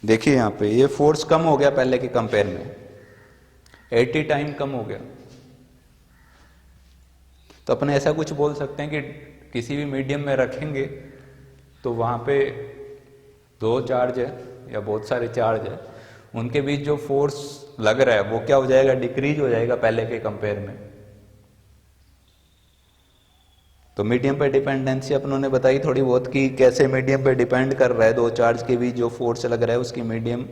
देखिए यहाँ पे ये फोर्स कम हो गया पहले के कंपेयर में, 80 टाइम कम हो गया। तो अपने ऐसा कुछ बोल सकते हैं कि किसी भी मीडियम में रखेंगे तो वहाँ पे दो चार्ज है या बहुत सारे चार्ज है, उनके बीच जो फोर्स लग रहा है वो क्या हो जाएगा, डिक्रीज हो जाएगा पहले के कंपेयर में। तो मीडियम पे डिपेंडेंसी अपनों ने बताई थोड़ी बहुत कि कैसे मीडियम पे डिपेंड कर रहा है, दो चार्ज के बीच जो फोर्स लग रहा है उसकी मीडियम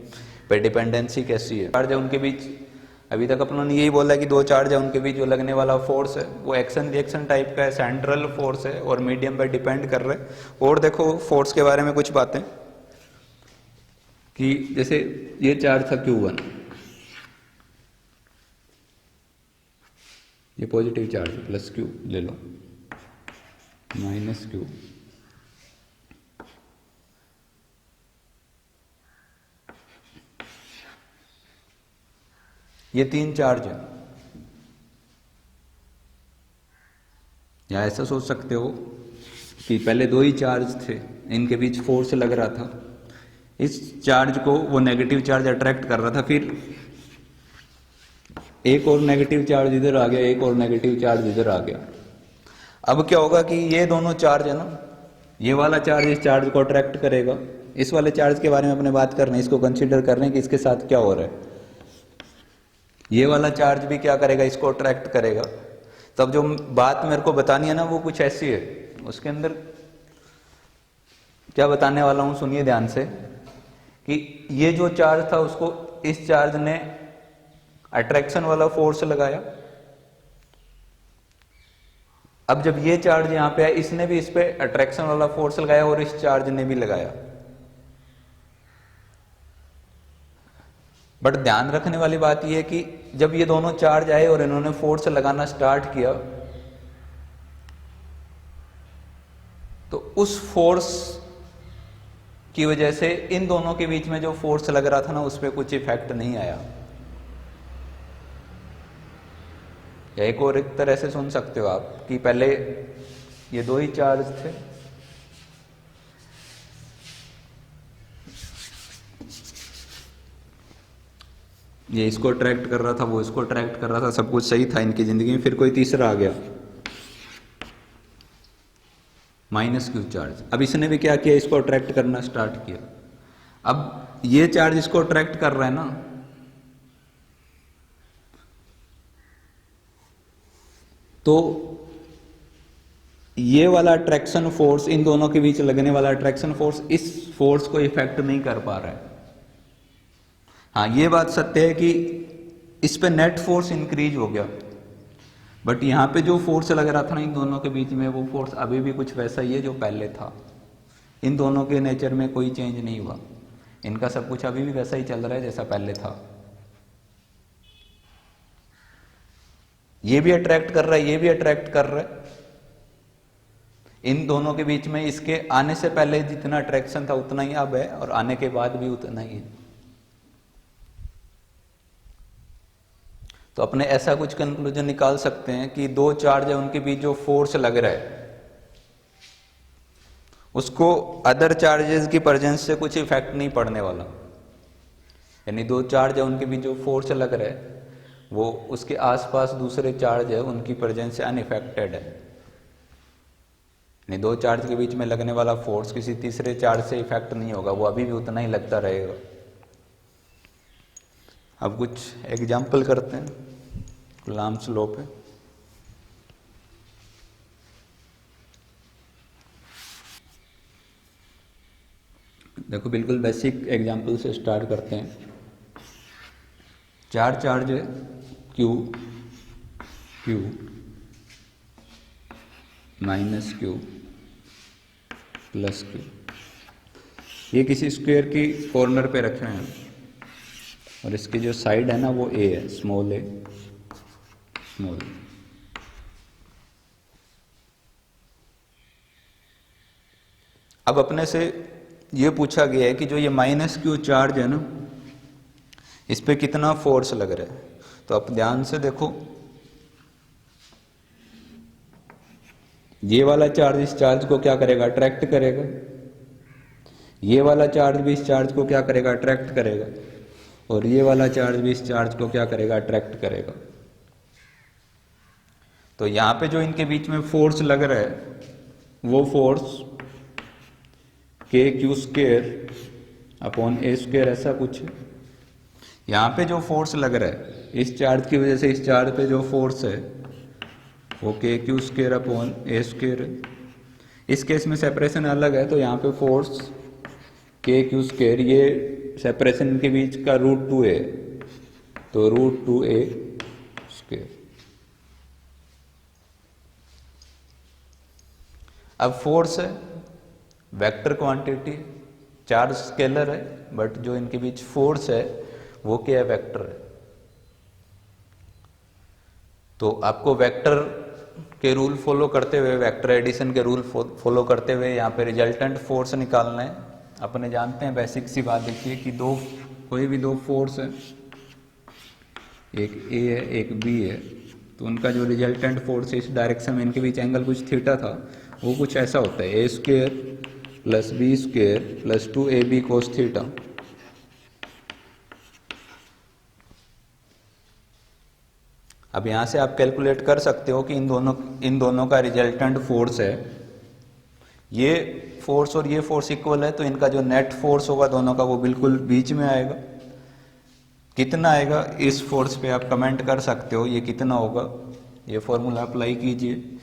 पे डिपेंडेंसी कैसी है। चार्ज है उनके बीच, अभी तक अपनों ने यही बोला कि दो चार्ज है उनके बीच जो लगने वाला फोर्स है वो एक्शन रिएक्शन टाइप का है, सेंट्रल फोर्स है और मीडियम पे डिपेंड कर रहा है। और देखो फोर्स के बारे में कुछ बातें कि जैसे ये चार्ज था Q1, ये पॉजिटिव चार्ज प्लस Q ले लो माइनस Q, ये तीन चार्ज है। या ऐसा सोच सकते हो कि पहले दो ही चार्ज थे, इनके बीच फोर्स लग रहा था, इस चार्ज को वो नेगेटिव चार्ज अट्रैक्ट कर रहा था, फिर एक और नेगेटिव चार्ज इधर आ गया, एक और नेगेटिव चार्ज इधर आ गया। अब क्या होगा कि ये दोनों चार्ज है ना, ये वाला चार्ज इस चार्ज को अट्रैक्ट करेगा। इस वाले चार्ज के बारे में अपने बात कर रहे हैं, इसको कंसीडर कर रहे हैं कि इसके साथ क्या हो रहा है। ये वाला चार्ज भी क्या करेगा, इसको अट्रैक्ट करेगा। तब जो बात मेरे को बतानी है ना वो कुछ ऐसी है, उसके अंदर क्या बताने वाला हूं सुनिए ध्यान से, कि ये जो चार्ज था उसको इस चार्ज ने अट्रैक्शन वाला फोर्स लगाया। अब जब ये चार्ज यहां पे है, इसने भी इस पे अट्रैक्शन वाला फोर्स लगाया और इस चार्ज ने भी लगाया। बट ध्यान रखने वाली बात यह है कि जब ये दोनों चार्ज आए और इन्होंने फोर्स लगाना स्टार्ट किया तो उस फोर्स की वजह से इन दोनों के बीच में जो फोर्स लग रहा था ना उस पर कुछ इफेक्ट नहीं आया। या एक और एक तरह से सुन सकते हो आप कि पहले ये दो ही चार्ज थे, ये इसको अट्रैक्ट कर रहा था, वो इसको अट्रैक्ट कर रहा था, सब कुछ सही था इनकी जिंदगी में। फिर कोई तीसरा आ गया माइनस Q चार्ज। अब इसने भी क्या किया, इसको अट्रैक्ट करना स्टार्ट किया। अब ये चार्ज इसको अट्रैक्ट कर रहा है ना, तो ये वाला अट्रैक्शन फोर्स, इन दोनों के बीच लगने वाला अट्रैक्शन फोर्स इस फोर्स को इफेक्ट नहीं कर पा रहा है। हाँ ये बात सत्य है कि इस पे नेट फोर्स इंक्रीज हो गया, बट यहां पे जो फोर्स लग रहा था ना इन दोनों के बीच में, वो फोर्स अभी भी कुछ वैसा ही है जो पहले था। इन दोनों के नेचर में कोई चेंज नहीं हुआ, इनका सब कुछ अभी भी वैसा ही चल रहा है जैसा पहले था। ये भी अट्रैक्ट कर रहा है, ये भी अट्रैक्ट कर रहा है। इन दोनों के बीच में इसके आने से पहले जितना अट्रैक्शन था उतना ही अब है, और आने के बाद भी उतना ही है। तो अपने ऐसा कुछ कंक्लूजन निकाल सकते हैं कि दो चार्ज है उनके बीच जो फोर्स लग रहा है उसको अदर चार्जेस की प्रेजेंस से कुछ इफेक्ट नहीं पड़ने वाला। यानी दो चार्ज है उनके बीच जो फोर्स लग रहा है वो उसके आसपास दूसरे चार्ज है उनकी प्रेजेंस से अनइफेक्टेड है। यानी दो चार्ज के बीच में लगने वाला फोर्स किसी तीसरे चार्ज से इफेक्ट नहीं होगा, वो अभी भी उतना ही लगता रहेगा। अब कुछ एग्जाम्पल करते हैं कूलम्ब्स लॉ पे। देखो बिल्कुल बेसिक एग्जाम्पल से स्टार्ट करते हैं। चार चार्ज है Q, Q minus Q plus Q, ये किसी स्क्वायर की कॉर्नर पे रखे हैं और इसकी जो साइड है ना वो A है, स्मॉल a स्मॉल। अब अपने से ये पूछा गया है कि जो ये माइनस Q चार्ज है ना, इस पे कितना फोर्स लग रहा है। तो आप ध्यान से देखो, ये वाला चार्ज इस चार्ज को क्या करेगा, अट्रैक्ट करेगा। ये वाला चार्ज भी इस चार्ज को क्या करेगा, अट्रैक्ट करेगा। और ये वाला चार्ज भी इस चार्ज को क्या करेगा, अट्रैक्ट करेगा। तो यहां पे जो इनके बीच में फोर्स लग रहा है वो फोर्स KQ² अपॉन A², ऐसा कुछ है। यहाँ पे जो फोर्स लग रहा है इस चार्ज की वजह से, इस चार्ज पे जो फोर्स है वो KQ² अपॉन A² है। इस केस में सेपरेशन अलग है, तो यहाँ पे फोर्स KQ², ये सेपरेशन के बीच का √2 है, तो √2A²। अब फोर्स है वेक्टर क्वांटिटी, चार्ज स्केलर है, बट जो इनके बीच फोर्स है वो क्या है, वेक्टर है। तो आपको वेक्टर के रूल फॉलो करते हुए, वेक्टर एडिशन के रूल फॉलो करते हुए यहाँ पे रिजल्टेंट फोर्स निकालना है। अपने जानते हैं बेसिक सी बात, देखिए कि कोई भी दो फोर्स है, एक A है एक B है, तो उनका जो रिजल्टेंट फोर्स है इस डायरेक्शन में, इनके बीच एंगल कुछ थीटा था, वो कुछ ऐसा होता है A² plus B² plus 2AB cos theta. अब यहां से आप कैलकुलेट कर सकते हो कि इन दोनों का रिजल्टेंट फोर्स है, ये फोर्स और ये फोर्स इक्वल है, तो इनका जो नेट फोर्स होगा दोनों का वो बिल्कुल बीच में आएगा। कितना आएगा इस फोर्स पे आप कमेंट कर सकते हो, ये कितना होगा, ये फॉर्मूला अप्लाई कीजिए,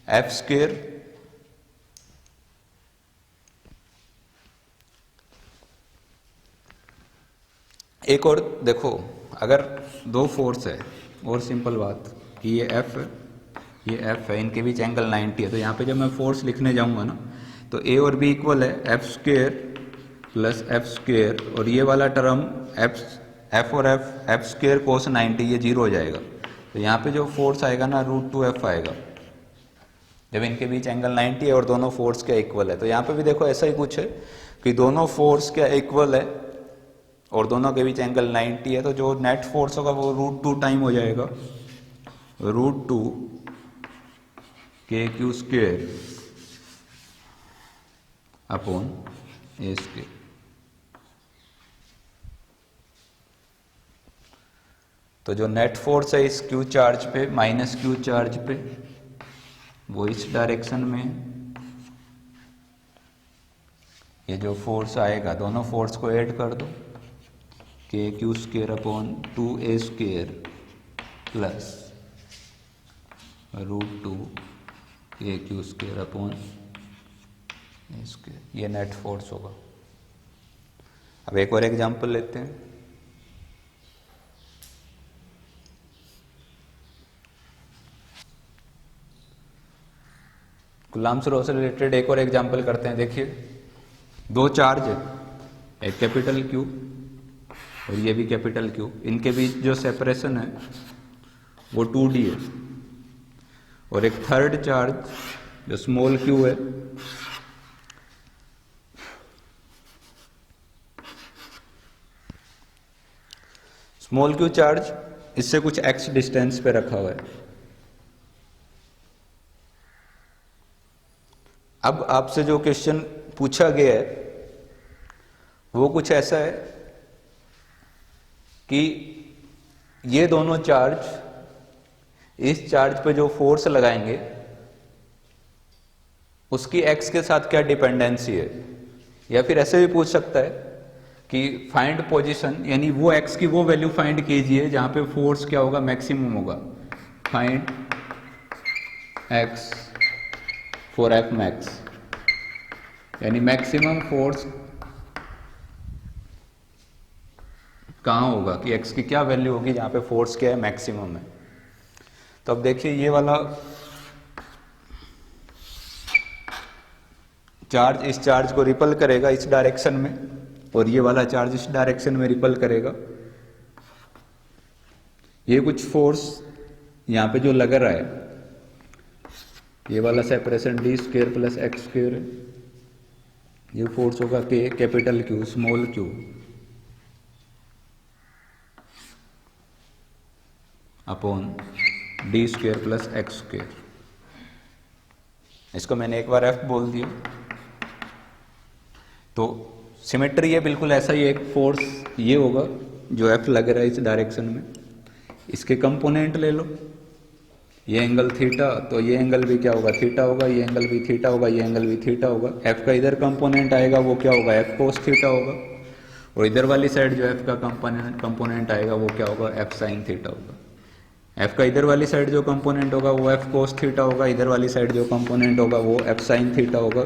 F²। एक और देखो, अगर दो फोर्स है, और सिंपल बात कि ये F है, ये F है, इनके बीच एंगल 90 है, तो यहाँ पे जब मैं फोर्स लिखने जाऊंगा ना, तो A और B इक्वल है F² प्लस F², और ये वाला टर्म F और F² cos 90 ये 0 हो जाएगा। तो यहाँ पे जो फोर्स आएगा ना √2F आएगा, जब इनके बीच एंगल 90 है और दोनों फोर्स क्या इक्वल है। तो यहाँ पे भी देखो ऐसा ही कुछ है कि दोनों फोर्स क्या इक्वल है और दोनों के बीच एंगल 90 है, तो जो नेट फोर्स होगा वो √2 टाइम हो जाएगा, √2 KQ² अपॉन A²। तो जो नेट फोर्स है इस Q चार्ज पे, माइनस Q चार्ज पे, वो इस डायरेक्शन में, ये जो फोर्स आएगा दोनों फोर्स को ऐड कर दो, KQ² upon 2A² plus √2 KQ² upon A², ये नेट फोर्स होगा। अब एक और एग्जांपल लेते हैं। कूलम्ब्स लॉ से रिलेटेड एक और एग्जांपल करते हैं। देखिए दो चार्ज है, एक कैपिटल Q और ये भी कैपिटल Q, इनके बीच जो सेपरेशन है वो 2D है, और एक थर्ड चार्ज जो स्मॉल q है, स्मॉल q चार्ज इससे कुछ x डिस्टेंस पे रखा हुआ है। अब आपसे जो क्वेश्चन पूछा गया है वो कुछ ऐसा है कि ये दोनों चार्ज इस चार्ज पे जो फोर्स लगाएंगे उसकी एक्स के साथ क्या डिपेंडेंसी है। या फिर ऐसे भी पूछ सकता है कि फाइंड पोजीशन, यानी वो एक्स की वो वैल्यू फाइंड कीजिए जहां पे फोर्स क्या होगा, मैक्सिमम होगा। Find x for F max, यानी मैक्सिमम फोर्स कहाँ होगा, कि एक्स की क्या वैल्यू होगी जहां पे फोर्स क्या है, मैक्सिमम है। तो अब देखिए ये वाला चार्ज इस चार्ज को रिपल करेगा इस डायरेक्शन में, और ये वाला चार्ज इस डायरेक्शन में रिपल करेगा। ये कुछ फोर्स यहाँ पे जो लग रहा है, ये वाला separation D square plus X square है, ये फोर्स होगा के capital Q small Q upon D square plus X square. इसको मैंने एक बार एफ बोल दिया। तो सिमेट्री है बिल्कुल ऐसा ही, एक फोर्स ये होगा जो एफ लग रहा है इस डायरेक्शन में, इसके कंपोनेंट ले लो। ये एंगल थीटा, तो ये एंगल भी क्या होगा, थीटा होगा, ये एंगल भी थीटा होगा, ये एंगल भी थीटा होगा। एफ का इधर कंपोनेंट आएगा वो क्या होगा, एफ कोस थीटा होगा, और इधर वाली साइड जो एफ का कंपोनेंट आएगा वो क्या होगा, एफ साइन थीटा होगा। एफ का इधर वाली साइड जो कंपोनेंट होगा वो एफ कोस थीटा होगा, इधर वाली साइड जो कंपोनेंट होगा वो एफ साइन थीटा होगा।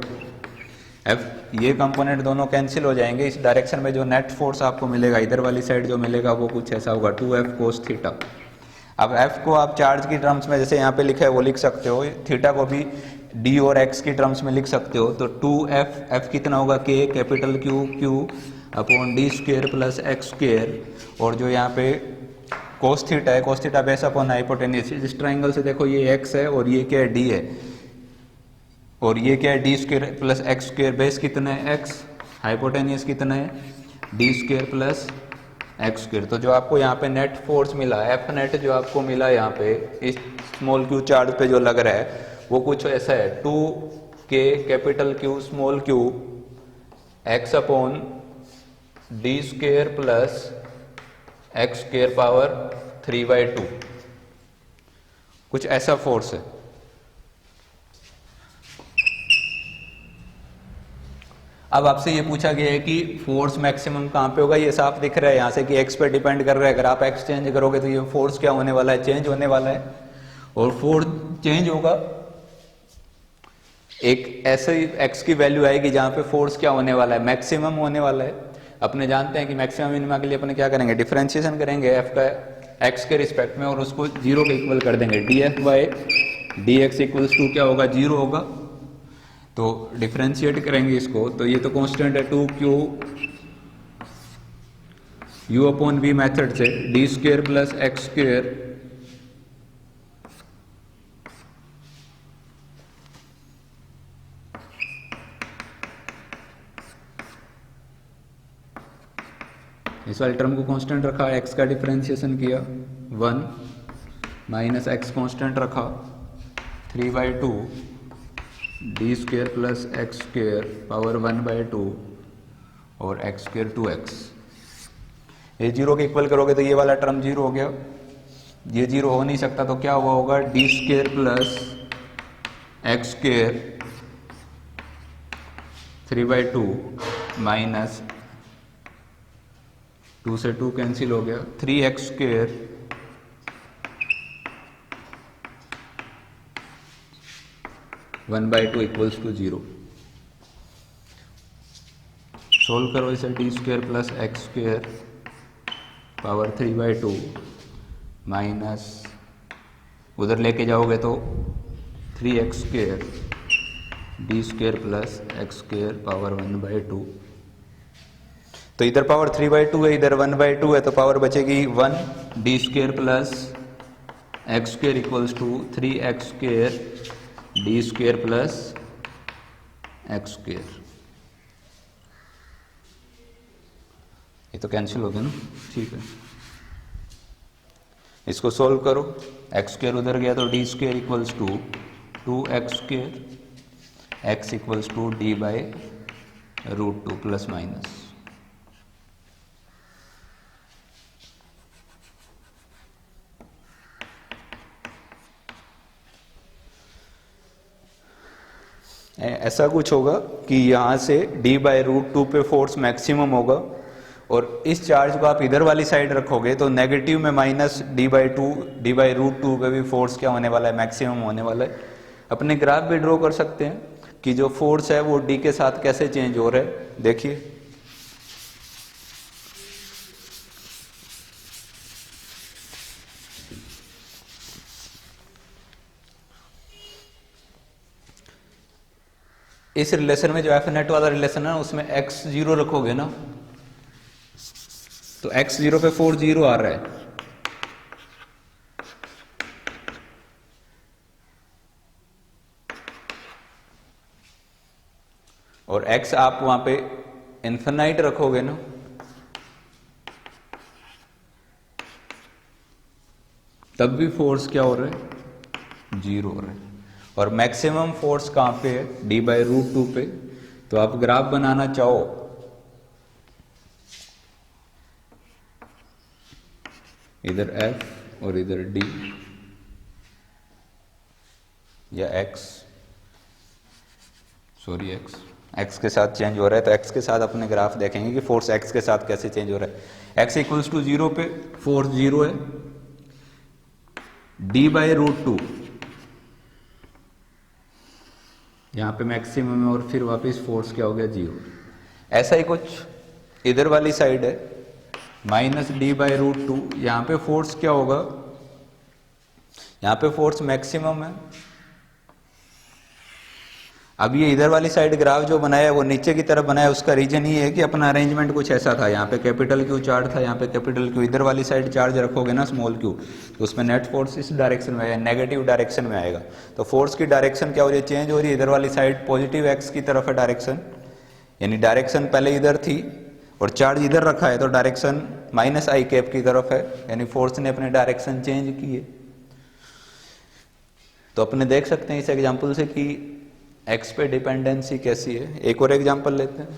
एफ ये कंपोनेंट दोनों कैंसिल हो जाएंगे, इस डायरेक्शन में जो नेट फोर्स आपको मिलेगा इधर वाली साइड जो मिलेगा वो कुछ ऐसा होगा 2f कोस थीटा। अब f को आप चार्ज की टर्म्स में जैसे यहाँ पे लिखा है वो लिख सकते हो, थीटा को भी d और x की टर्म्स में लिख सकते हो। तो 2f, f कितना होगा, k capital Q upon D square plus X square, और जो यहाँ पे कोस थीटा है, cos theta base upon hypotenuse. इस ट्राइंगल से देखो ये x है और ये क्या है, d है, और ये क्या है D square plus X square, base कितना है x, हाइपोटेनियस कितना है D square plus X square. तो जो आपको यहाँ पे नेट फोर्स मिला, एफ नेट जो आपको मिला यहाँ पे इस स्मॉल क्यू चार्ज पे जो लग रहा है वो कुछ ऐसा है 2k capital Q small Q x upon D square plus X square power 3/2, कुछ ऐसा फोर्स है। अब आपसे ये पूछा गया है कि फोर्स मैक्सिमम कहाँ पे होगा, ये साफ दिख रहा है यहाँ से कि एक्स पे डिपेंड कर रहा है। अगर आप एक्स चेंज करोगे तो ये फोर्स क्या होने वाला है, चेंज होने वाला है, और फोर्स चेंज होगा एक ऐसे एक्स की वैल्यू आएगी जहाँ पे फोर्स क्या होने वाला है, मैक्सिमम होने वाला है। अपने जानते हैं कि मैक्सिमम मिनिमा के लिए अपने क्या करेंगे, डिफरेंशिएशन करेंगे एफ का एक्स के रिस्पेक्ट में, और उसको जीरो के इक्वल कर देंगे, D F by D X equals to क्या होगा, जीरो होगा। तो डिफरेंशिएट करेंगे इसको, तो ये तो कांस्टेंट है 2q u upon v method से D square plus X square इस वाले टर्म को कांस्टेंट रखा, x का डिफरेंशिएशन किया 1 माइनस एक्स कांस्टेंट रखा 3/2 D square plus X square power 1/2 और एक्स स्क्वेयर 2x। ये जीरो के इक्वल करोगे तो ये वाला टर्म जीरो हो गया, ये जीरो हो नहीं सकता, तो क्या हुआ होगा, D square plus X square 3/2 minus 2 से 2 कैंसिल हो गया, 3x square one by two equals to 0। Solve करो इसे, D square plus X square power 3/2 minus उधर लेके जाओगे तो 3x square D square plus X square power 1/2। तो इधर पावर 3/2 है, इधर 1/2 है, तो पावर बचेगी 1 D square plus X square equals to 3x square D square plus X square. ये तो कैंसिल हो गया ना, ठीक है। इसको सोल्व करो, एक्स स्क्वेयर उधर गया तो D square equals to 2x square, X equals to D by √2 plus minus. ऐसा कुछ होगा कि यहाँ से d/√2 पे फोर्स मैक्सिमम होगा, और इस चार्ज को आप इधर वाली साइड रखोगे तो नेगेटिव में माइनस d/√2 पे भी फोर्स क्या होने वाला है, मैक्सिमम होने वाला है। अपने ग्राफ भी ड्रॉ कर सकते हैं कि जो फोर्स है वो d के साथ कैसे चेंज हो रहा है। देखिए इस रिलेशन में जो एफ नेट वाला रिलेशन है उसमें x0 रखोगे ना, तो x0 पे 4 0 आ रहा है, और x आप वहां पे इन्फिनाइट रखोगे ना, तब भी फोर्स क्या हो रहा है, 0 हो रहा है। और मैक्सिमम फोर्स कहां पे है, d/√2 पे। तो आप ग्राफ बनाना चाहो इधर f और इधर d या x के साथ चेंज हो रहा है, तो x के साथ अपने ग्राफ देखेंगे कि फोर्स x के साथ कैसे चेंज हो रहा है। x इक्वल्स टू 0 पे फोर्स 0 है, d/√2 यहाँ पे मैक्सिमम है, और फिर वापस फोर्स क्या हो गया, 0। ऐसा ही कुछ इधर वाली साइड है, माइनस d/√2, यहाँ पे फोर्स क्या होगा, यहाँ पे फोर्स मैक्सिमम है। अब ये इधर वाली साइड ग्राफ जो बनाया है वो नीचे की तरफ बनाया है, उसका रीजन ये है कि अपना अरेंजमेंट कुछ ऐसा था, यहाँ पे कैपिटल क्यू चार्ज था, यहाँ पे कैपिटल क्यू, इधर वाली साइड चार्ज रखोगे ना स्मॉल क्यू, तो उसमें नेट फोर्स इस डायरेक्शन में आएगा, नेगेटिव डायरेक्शन में आएगा। तो फोर्स की डायरेक्शन क्या हो रही है, चेंज हो रही है, इधर वाली साइड पॉजिटिव एक्स की तरफ है डायरेक्शन, यानी डायरेक्शन पहले इधर थी और चार्ज इधर रखा है, तो डायरेक्शन माइनस आई कैप की तरफ है, यानी फोर्स ने अपने डायरेक्शन चेंज की है। तो अपने देख सकते हैं इस एग्जाम्पल से कि एक्स पे डिपेंडेंसी कैसी है। एक और एग्जांपल लेते हैं।